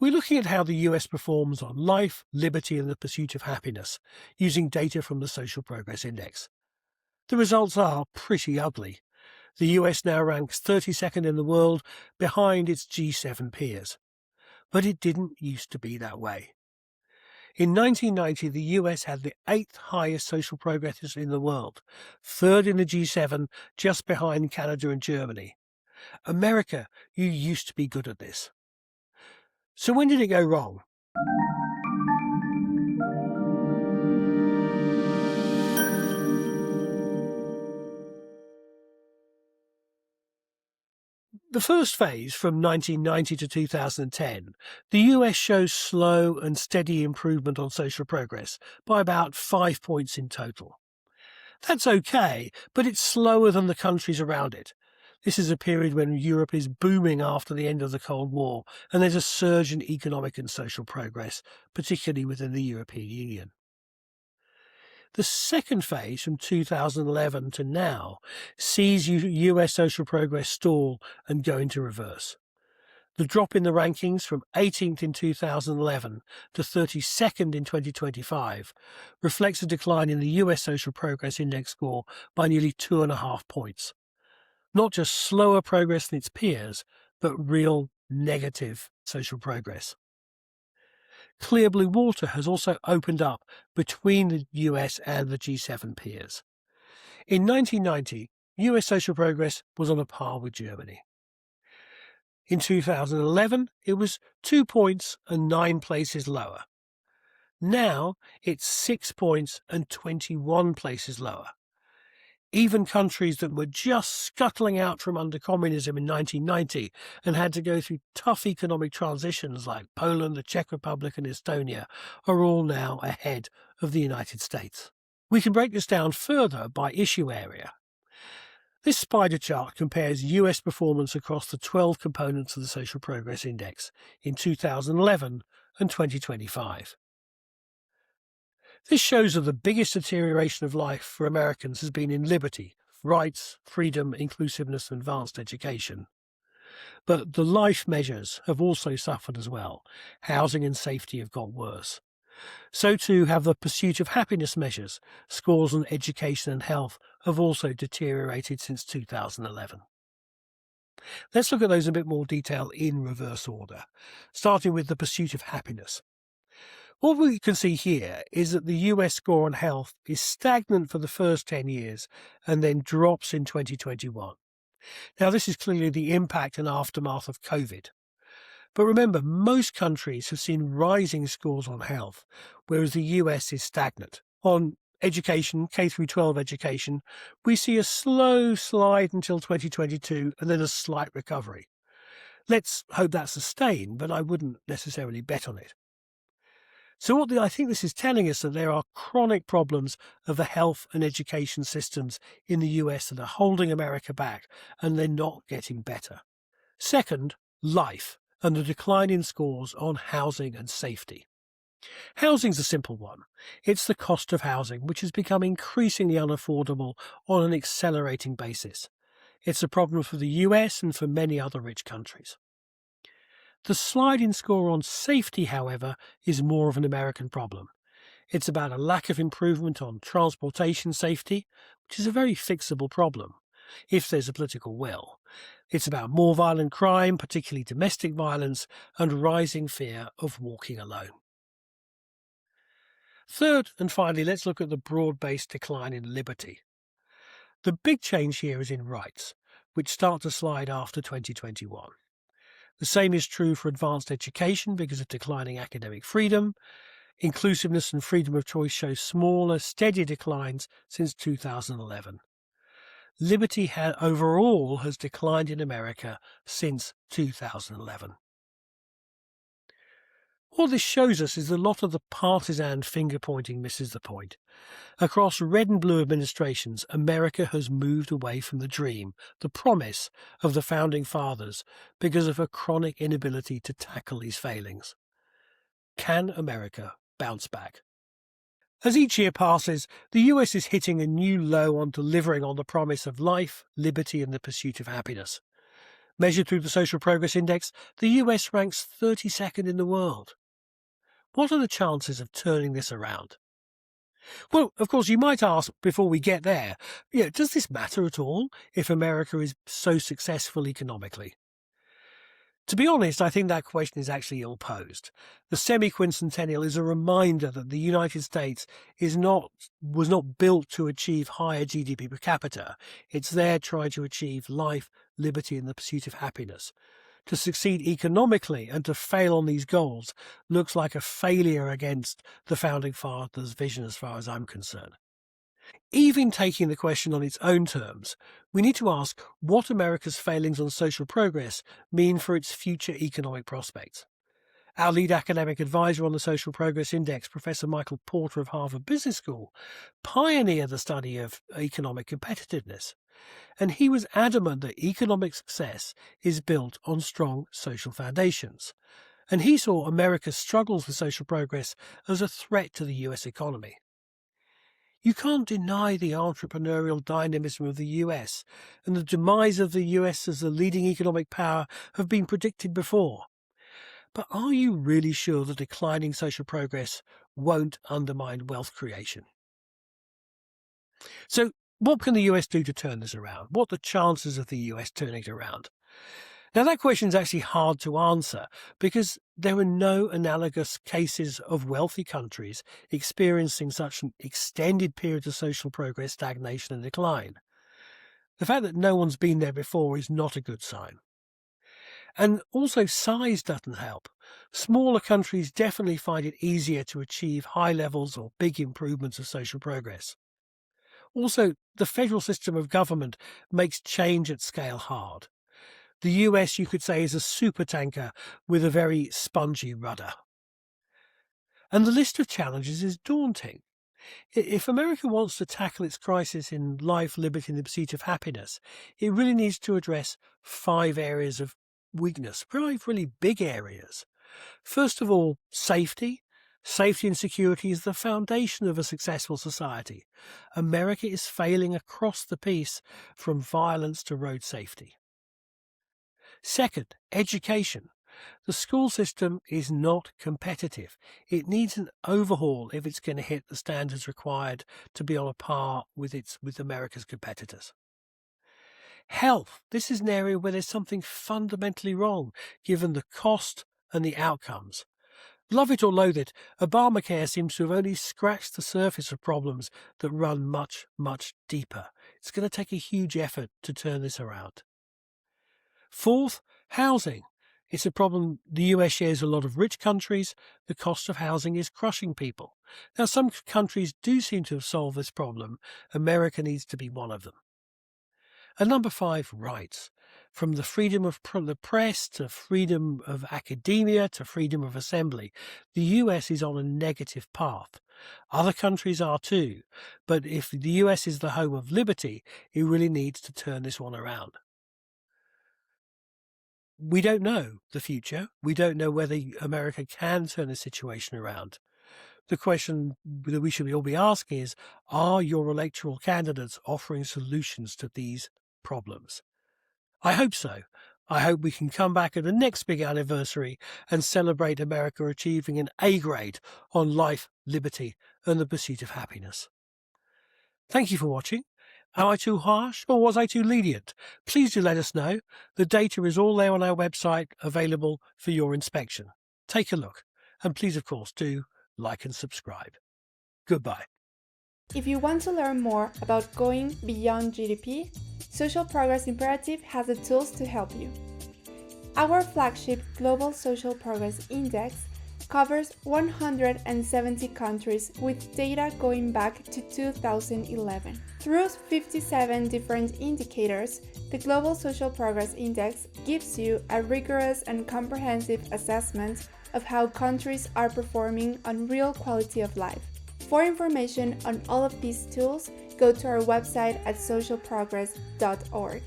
We're looking at how the US performs on life, liberty and the pursuit of happiness, using data from the Social Progress Index. The results are pretty ugly. The US now ranks 32nd in the world, behind its G7 peers. But it didn't used to be that way. In 1990, the US had the 8th highest social progress in the world, third in the G7, just behind Canada and Germany. America, you used to be good at this. So when did it go wrong? The first phase, from 1990 to 2010, the US shows slow and steady improvement on social progress by about 5 points in total. That's okay, but it's slower than the countries around it. This is a period when Europe is booming after the end of the Cold War, and there's a surge in economic and social progress, particularly within the European Union. The second phase, from 2011 to now, sees US social progress stall and go into reverse. The drop in the rankings from 18th in 2011 to 32nd in 2025 reflects a decline in the US Social Progress Index score by nearly 2.5 points. Not just slower progress than its peers, but real negative social progress. Clear blue water has also opened up between the US and the G7 peers. In 1990, US social progress was on a par with Germany. In 2011, it was 2 points and 9 places lower. Now, it's 6 points and 21 places lower. Even countries that were just scuttling out from under communism in 1990 and had to go through tough economic transitions like Poland, the Czech Republic and Estonia are all now ahead of the United States. We can break this down further by issue area. This spider chart compares US performance across the 12 components of the Social Progress Index in 2011 and 2025. This shows that the biggest deterioration of life for Americans has been in liberty, rights, freedom, inclusiveness and advanced education. But the life measures have also suffered as well. Housing and safety have got worse. So too have the pursuit of happiness measures. Scores on education and health have also deteriorated since 2011. Let's look at those in a bit more detail in reverse order, starting with the pursuit of happiness. What we can see here is that the US score on health is stagnant for the first 10 years and then drops in 2021. Now, this is clearly the impact and aftermath of COVID. But remember, most countries have seen rising scores on health, whereas the US is stagnant. On education, K through 12 education, we see a slow slide until 2022 and then a slight recovery. Let's hope that's sustained, but I wouldn't necessarily bet on it. So I think this is telling us that there are chronic problems of the health and education systems in the US that are holding America back and they're not getting better. Second, life and the decline in scores on housing and safety. Housing's a simple one. It's the cost of housing, which has become increasingly unaffordable on an accelerating basis. It's a problem for the US and for many other rich countries. The slide in score on safety, however, is more of an American problem. It's about a lack of improvement on transportation safety, which is a very fixable problem, if there's a political will. It's about more violent crime, particularly domestic violence, and rising fear of walking alone. Third, and finally, let's look at the broad-based decline in liberty. The big change here is in rights, which start to slide after 2021. The same is true for advanced education because of declining academic freedom. Inclusiveness and freedom of choice show smaller, steady declines since 2011. Liberty overall has declined in America since 2011. What this shows us is a lot of the partisan finger-pointing misses the point. Across red and blue administrations, America has moved away from the dream, the promise of the Founding Fathers, because of a chronic inability to tackle these failings. Can America bounce back? As each year passes, the US is hitting a new low on delivering on the promise of life, liberty and the pursuit of happiness. Measured through the Social Progress Index, the US ranks 32nd in the world. What are the chances of turning this around? Well, of course, you might ask before we get there, does this matter at all if America is so successful economically? To be honest, I think that question is actually ill-posed. The semi-quincentennial is a reminder that the United States was not built to achieve higher GDP per capita. It's there trying to achieve life, liberty, and the pursuit of happiness. To succeed economically and to fail on these goals looks like a failure against the Founding Fathers' vision as far as I'm concerned. Even taking the question on its own terms, we need to ask what America's failings on social progress mean for its future economic prospects. Our lead academic advisor on the Social Progress Index, Professor Michael Porter of Harvard Business School, pioneered the study of economic competitiveness. And he was adamant that economic success is built on strong social foundations. And he saw America's struggles with social progress as a threat to the US economy. You can't deny the entrepreneurial dynamism of the US, and the demise of the US as the leading economic power have been predicted before. But are you really sure that declining social progress won't undermine wealth creation? So, what can the US do to turn this around? What are the chances of the US turning it around? Now, that question is actually hard to answer because there are no analogous cases of wealthy countries experiencing such an extended period of social progress, stagnation, and decline. The fact that no one's been there before is not a good sign. And also, size doesn't help. Smaller countries definitely find it easier to achieve high levels or big improvements of social progress. Also, the federal system of government makes change at scale hard. The US, you could say, is a supertanker with a very spongy rudder. And the list of challenges is daunting. If America wants to tackle its crisis in life, liberty, and the pursuit of happiness, it really needs to address 5 areas of weakness, 5 really big areas. First of all, safety. Safety and security is the foundation of a successful society. America is failing across the piece from violence to road safety. Second, education. The school system is not competitive. It needs an overhaul if it's going to hit the standards required to be on a par with America's competitors. Health. This is an area where there's something fundamentally wrong, given the cost and the outcomes. Love it or loathe it, Obamacare seems to have only scratched the surface of problems that run much, much deeper. It's going to take a huge effort to turn this around. Fourth, housing. It's a problem the US shares a lot of rich countries. The cost of housing is crushing people. Now, some countries do seem to have solved this problem. America needs to be one of them. And number 5, rights. From the freedom of the press to freedom of academia to freedom of assembly, the US is on a negative path. Other countries are too. But if the US is the home of liberty, it really needs to turn this one around. We don't know the future. We don't know whether America can turn the situation around. The question that we should all be asking is, are your electoral candidates offering solutions to these problems? I hope so. I hope we can come back at the next big anniversary and celebrate America achieving an A grade on life, liberty, and the pursuit of happiness. Thank you for watching. Am I too harsh or was I too lenient? Please do let us know. The data is all there on our website, available for your inspection. Take a look. And please, of course, do like and subscribe. Goodbye. If you want to learn more about going beyond GDP, Social Progress Imperative has the tools to help you. Our flagship Global Social Progress Index covers 170 countries with data going back to 2011. Through 57 different indicators, the Global Social Progress Index gives you a rigorous and comprehensive assessment of how countries are performing on real quality of life. For information on all of these tools, go to our website at socialprogress.org.